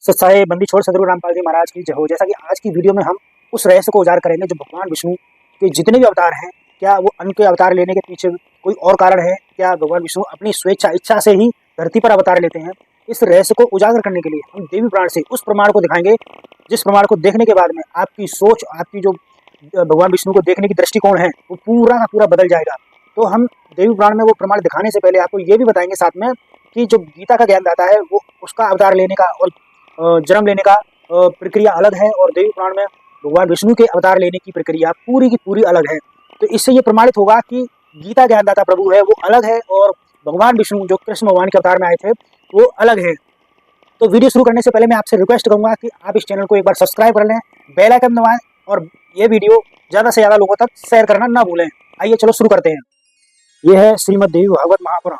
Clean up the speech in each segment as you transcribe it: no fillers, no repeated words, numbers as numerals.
सत्साए बंदी छोड़ सदगुरु रामपाल जी महाराज की जय हो। जैसा कि आज की वीडियो में हम उस रहस्य को उजागर करेंगे जो भगवान विष्णु के जितने भी अवतार हैं, क्या वो उनके अवतार लेने के पीछे कोई और कारण है? क्या भगवान विष्णु अपनी स्वेच्छा इच्छा से ही धरती पर अवतार लेते हैं? इस रहस्य को उजागर करने के लिए हम देवी पुराण से उस प्रमाण को दिखाएंगे, जिस प्रमाण को देखने के बाद में आपकी सोच, आपकी जो भगवान विष्णु को देखने की दृष्टिकोण है, वो पूरा का पूरा बदल जाएगा। तो हम देवी पुराण में वो प्रमाण दिखाने से पहले आपको ये भी बताएंगे साथ में कि जो गीता का ज्ञान दाता है, वो उसका अवतार लेने का और जन्म लेने का प्रक्रिया अलग है, और देवी पुराण में भगवान विष्णु के अवतार लेने की प्रक्रिया पूरी की पूरी अलग है। तो इससे ये प्रमाणित होगा कि गीता ज्ञानदाता प्रभु है वो अलग है, और भगवान विष्णु जो कृष्ण भगवान के अवतार में आए थे वो अलग है। तो वीडियो शुरू करने से पहले मैं आपसे रिक्वेस्ट करूंगा कि आप इस चैनल को एक बार सब्सक्राइब कर लें, बेल आइकन दबाएं, और ये वीडियो ज़्यादा से ज़्यादा लोगों तक शेयर करना ना भूलें। आइए चलो शुरू करते हैं। यह है श्रीमद् देवी भागवत महापुराण,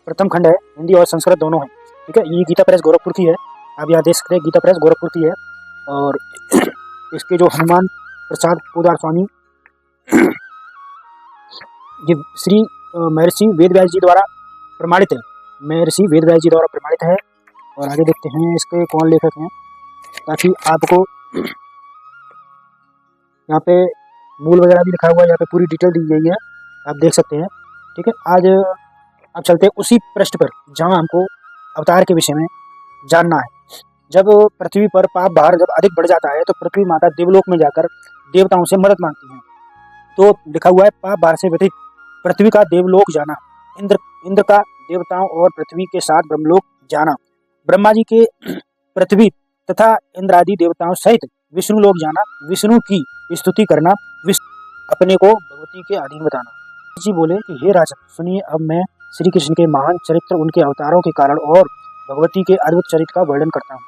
प्रथम खंड है, हिंदी और संस्कृत दोनों है। ठीक है, ये गीता प्रेस गोरखपुर की है। आप यहाँ देख सकते हैं, गीता प्रेस गोरखपुर की है। और इसके जो हनुमान प्रसाद पोदार स्वामी, ये श्री महर्षि वेदव्यास जी द्वारा प्रमाणित है। महर्षि वेदव्यास जी द्वारा प्रमाणित है। और आगे देखते हैं इसके कौन लेखक हैं, ताकि आपको यहाँ पे मूल वगैरह भी लिखा हुआ है, यहाँ पे पूरी डिटेल दी गई है, आप देख सकते हैं। ठीक है, आज अब चलते हैं उसी पृष्ठ पर जहाँ हमको अवतार के विषय में जानना है। जब पृथ्वी पर पाप भार जब अधिक बढ़ जाता है, तो पृथ्वी माता देवलोक में जाकर देवताओं से मदद मांगती हैं। तो लिखा हुआ है, पाप भार से व्यथित पृथ्वी का देवलोक जाना, इंद्र का देवताओं और पृथ्वी के साथ ब्रह्मलोक जाना, ब्रह्मा जी के पृथ्वी तथा इंद्रादि देवताओं सहित विष्णु लोक जाना, विष्णु की स्तुति करना, अपने को भगवती के अधीन बताना। जी बोले कि हे राजन सुनिए, अब मैं श्री कृष्ण के महान चरित्र, उनके अवतारों के कारण और भगवती के अद्भुत चरित्र का वर्णन करता हूँ।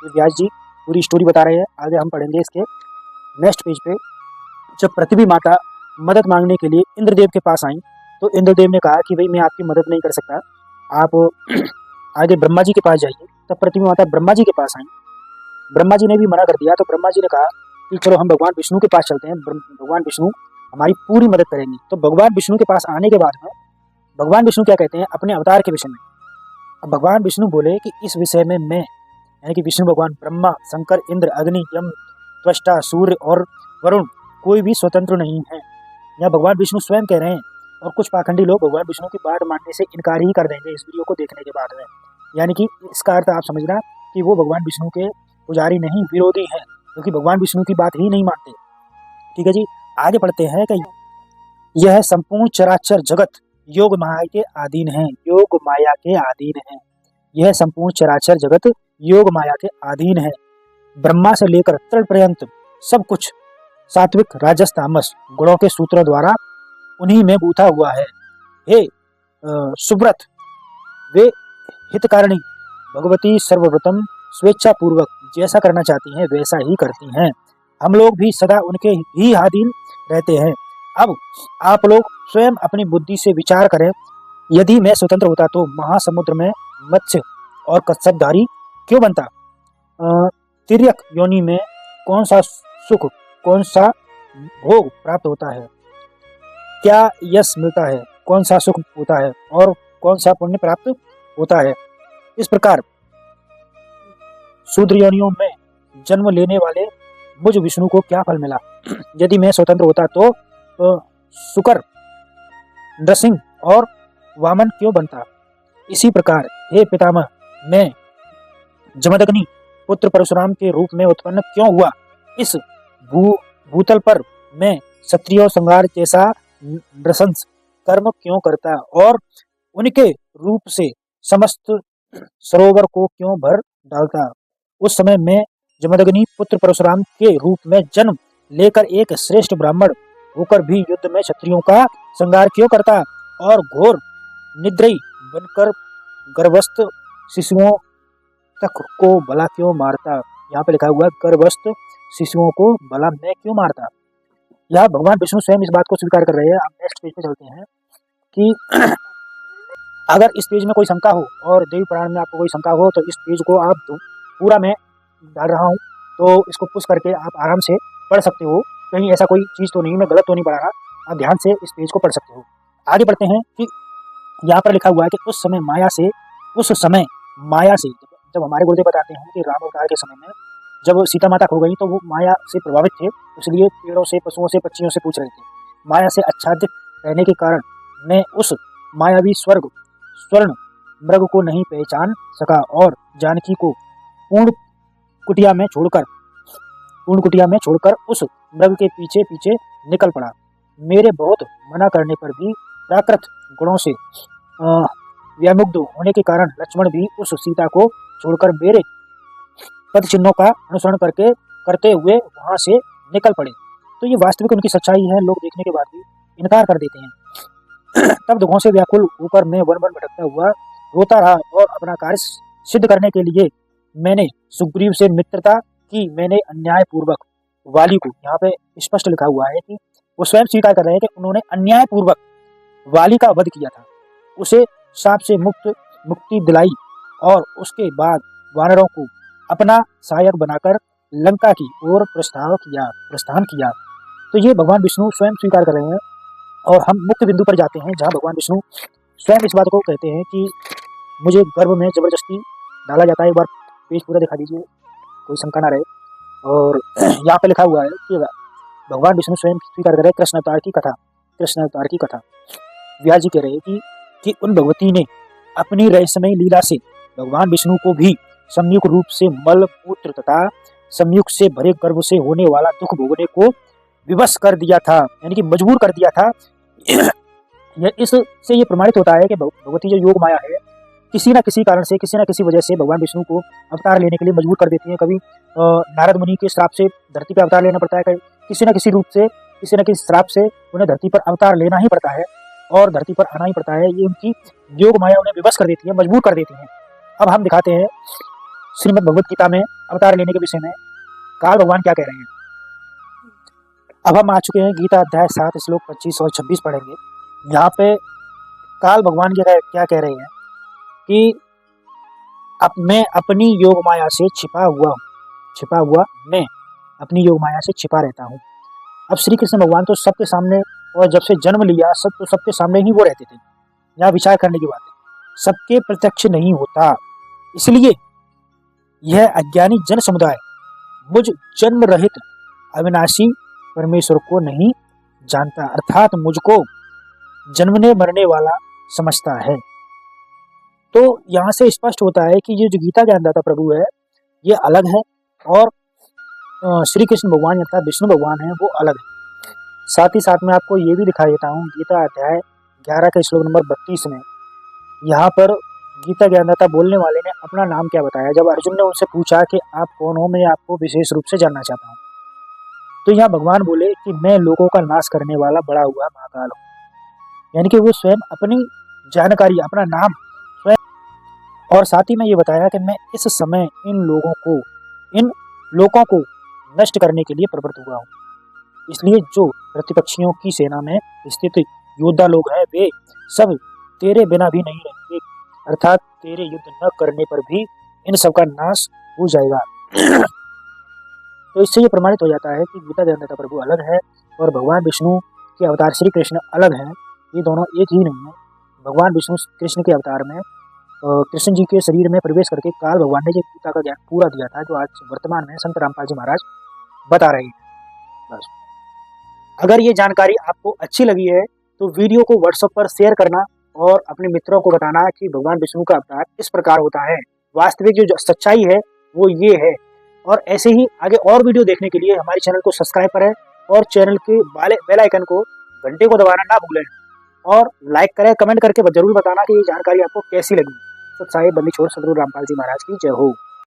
ये व्यास जी पूरी स्टोरी बता रहे हैं। आगे हम पढ़ेंगे इसके नेक्स्ट पेज पे। जब पृथ्वी माता मदद मांगने के लिए इंद्रदेव के पास आई, तो इंद्रदेव ने कहा कि भाई मैं आपकी मदद नहीं कर सकता, आप आगे ब्रह्मा जी के पास जाइए। तब पृथ्वी माता ब्रह्मा जी के पास आई। ब्रह्मा जी ने भी मना कर दिया, तो ब्रह्मा जी ने कहा कि चलो हम भगवान विष्णु के पास चलते हैं, भगवान विष्णु हमारी पूरी मदद करेंगे। तो भगवान विष्णु के पास आने के बाद में भगवान विष्णु क्या कहते हैं अपने अवतार के विषय में। अब भगवान विष्णु बोले कि इस विषय में मैं, यानी कि विष्णु भगवान, ब्रह्मा, शंकर, इंद्र, अग्नि, यम, त्वष्टा, सूर्य और वरुण कोई भी स्वतंत्र नहीं है। यह भगवान विष्णु स्वयं कह रहे हैं। और कुछ पाखंडी लोग भगवान विष्णु की बात मानने से इनकार ही कर देंगे इस वीडियो को देखने के बाद में। यानी कि इसका अर्थ आप समझना कि वो भगवान विष्णु के पुजारी नहीं, विरोधी हैं, क्योंकि भगवान विष्णु की बात ही नहीं मानते। ठीक है जी, आगे बढ़ते हैं कि यह संपूर्ण चराचर जगत योग माया के अधीन है। योग माया के अधीन है। यह संपूर्ण चराचर जगत योग माया के अधीन है। ब्रह्मा से लेकर तृण पर्यंत सब कुछ सात्विक राजस तामस गुणों के सूत्रों द्वारा उन्हीं में गूथा हुआ है। हे सुव्रत, वे हितकारिणी भगवती सर्वप्रथम स्वेच्छा पूर्वक जैसा करना चाहती हैं वैसा ही करती हैं। हम लोग भी सदा उनके ही अधीन रहते हैं। अब आप लोग स्वयं अपनी बुद्धि से विचार करें, यदि मैं स्वतंत्र होता तो महासमुद्र में मत्स्य और कच्छपधारी क्यों बनता? तिर्यक योनि में कौन सा सुख, कौन सा भोग प्राप्त होता है? क्या यश मिलता है? कौन सा सुख होता है? और कौन सा पुण्य प्राप्त होता है? इस प्रकार शूद्र योनियों में जन्म लेने वाले मुझ विष्णु को क्या फल मिला? यदि मैं स्वतंत्र होता तो शुकर, नृसिंह और वामन क्यों बनता? इसी प्रकार हे पितामह, मैं जमदग्नि पुत्र परशुराम के रूप में उत्पन्न क्यों हुआ? इस भूतल पर मैं क्षत्रिय संहार जैसा नृशंस कर्म क्यों करता? और उनके रूप से समस्त सरोवर को क्यों भर डालता? उस समय मैं जमदग्नि पुत्र परशुराम के रूप में जन्म लेकर एक श्रेष्ठ ब्राह्मण होकर भी युद्ध में क्षत्रियों का संहार क्यों करता? और घोर निद्रयी बनकर गर्भस्थ शिशुओं तक को भला क्यों मारता? यहाँ पे लिखा हुआ है, गर्भस्थ शिशुओं को भला मैं क्यों मारता? यहाँ भगवान विष्णु स्वयं इस बात को स्वीकार कर रहे हैं। आप नेक्स्ट पेज पे चलते हैं कि अगर इस पेज में कोई शंका हो और देवी पुराण में आपको कोई शंका हो, तो इस पेज को आप पूरा मैं डाल रहा हूँ, तो इसको पुश करके आप आराम से पढ़ सकते हो। कहीं ऐसा कोई चीज़ तो नहीं, मैं गलत तो नहीं पढ़ा रहा, आप ध्यान से इस पेज को पढ़ सकते हो। आगे बढ़ते हैं कि यहाँ पर लिखा हुआ है कि उस समय माया से जब हमारे गुरुदेव बताते हैं कि राम अवतार के समय में जब सीता माता खो गई तो वो माया से प्रभावित थे, इसलिए पेड़ों से, पशुओं से, पक्षियों से पूछ रहे थे। माया से आच्छादित रहने के कारण मैं उस मायावी स्वर्ग स्वर्ण मृग को नहीं पहचान सका और जानकी को पूर्ण कुटिया में छोड़कर उस मृग के पीछे पीछे निकल पड़ा। मेरे बहुत मना करने पर भी प्राकृत गुणों से व्यामुग्ध होने के कारण लक्ष्मण भी उस सीता को छोड़कर मेरे पद चिन्हों का अनुसरण करते हुए वहां से निकल पड़े। तो ये वास्तविक उनकी सच्चाई है, लोग देखने के बाद भी इनकार कर देते हैं। तब दुखों से व्याकुल होकर मैं वन वन भटकता हुआ रोता रहा और अपना कार्य सिद्ध करने के लिए मैंने सुग्रीव से मित्रता की। मैंने अन्यायपूर्वक वाली को, यहाँ पे स्पष्ट लिखा हुआ है कि वो स्वयं स्वीकार कर रहे हैं कि उन्होंने अन्यायपूर्वक वाली का वध किया था, उसे शाप से मुक्ति दिलाई और उसके बाद वानरों को अपना सहायक बनाकर लंका की ओर प्रस्थान किया। तो ये भगवान विष्णु स्वयं स्वीकार कर रहे हैं और हम मुख्य बिंदु पर जाते हैं जहाँ भगवान विष्णु स्वयं इस बात को कहते हैं कि मुझे गर्भ में जबरदस्ती डाला जाता है। एक बार पेज पूरा दिखा दीजिए, कोई शंका ना रहे। और यहाँ पे लिखा हुआ है कि भगवान विष्णु स्वयं स्वीकार कर रहे हैं कृष्ण अवतार की कथा। व्यास जी कह रहे हैं कि उन भगवती ने अपनी रहस्यमयी लीला से भगवान विष्णु को भी संयुक्त रूप से मल मूत्र तथा संयुक्त से भरे गर्भ से होने वाला दुख भोगने को विवश कर दिया था, यानी कि मजबूर कर दिया था। इससे ये प्रमाणित होता है कि भगवती जो योग माया है किसी न किसी कारण से, किसी न किसी वजह से भगवान विष्णु को अवतार लेने के लिए मजबूर कर देती है। कभी नारद मुनि के श्राप से धरती पर अवतार लेना पड़ता है, किसी न किसी रूप से, किसी न किसी श्राप से उन्हें धरती पर अवतार लेना ही पड़ता है और धरती पर आना ही पड़ता है। ये उनकी योग माया उन्हें विवश कर देती है, मजबूर कर देती है। अब हम दिखाते हैं श्रीमद् भगवत गीता में अवतार लेने के विषय में काल भगवान क्या कह रहे हैं। अब हम आ चुके हैं गीता अध्याय 7 श्लोक 25 और 26 पढ़ेंगे। यहाँ पे काल भगवान क्या कह रहे हैं कि अब मैं अपनी योग माया से छिपा हुआ मैं अपनी योग माया से छिपा रहता हूँ। अब श्री कृष्ण भगवान तो सबके सामने, और जब से जन्म लिया सबके सामने ही वो रहते थे। यहाँ विचार करने की बात है, सबके प्रत्यक्ष नहीं होता, इसलिए यह अज्ञानी जन समुदाय मुझ जन्म रहित अविनाशी परमेश्वर को नहीं जानता, अर्थात मुझको जन्मने मरने वाला समझता है। तो यहाँ से स्पष्ट होता है कि ये जो गीता ज्ञानदाता प्रभु है ये अलग है और श्री कृष्ण भगवान अर्थात विष्णु भगवान है वो अलग है। साथ ही साथ मैं आपको ये भी दिखा देता हूँ गीता अध्याय 11 के श्लोक नंबर 32 में। यहाँ पर गीता ज्ञानदाता बोलने वाले ने अपना नाम क्या बताया। जब अर्जुन ने उनसे पूछा कि आप कौन हो, मैं आपको विशेष रूप से जानना चाहता हूँ, तो यहाँ भगवान बोले कि मैं लोगों का नाश करने वाला बड़ा हुआ महाकाल हूँ। यानी कि वो स्वयं अपनी जानकारी, अपना नाम स्वयं, और साथ ही में ये बताया कि मैं इस समय इन लोगों को नष्ट करने के लिए प्रवृत्त हुआ हूँ। इसलिए जो प्रतिपक्षियों की सेना में स्थित योद्धा लोग हैं वे सब तेरे बिना भी नहीं रहेंगे, अर्थात तेरे युद्ध न करने पर भी इन सब का नाश हो जाएगा। तो इससे ये प्रमाणित हो जाता है कि गीता ज्ञानदाता प्रभु अलग है और भगवान विष्णु के अवतार श्री कृष्ण अलग हैं। ये दोनों एक ही नहीं है। भगवान विष्णु कृष्ण के अवतार में कृष्ण जी के शरीर में प्रवेश करके काल भगवान ने जो गीता का ज्ञान पूरा दिया था, जो आज वर्तमान में संत रामपाल जी महाराज बता रहे हैं। बस अगर ये जानकारी आपको अच्छी लगी है तो वीडियो को व्हाट्सएप पर शेयर करना और अपने मित्रों को बताना कि भगवान विष्णु का अवतार इस प्रकार होता है। वास्तविक जो सच्चाई है वो ये है। और ऐसे ही आगे और वीडियो देखने के लिए हमारे चैनल को सब्सक्राइब करें और चैनल के बेल आइकन को, घंटे को दबाना ना भूलें और लाइक करें, कमेंट करके जरूर बताना कि ये जानकारी आपको कैसी लगी। तो साहिब बंदी छोड़ सदगुरु रामपाल जी महाराज की जय हो।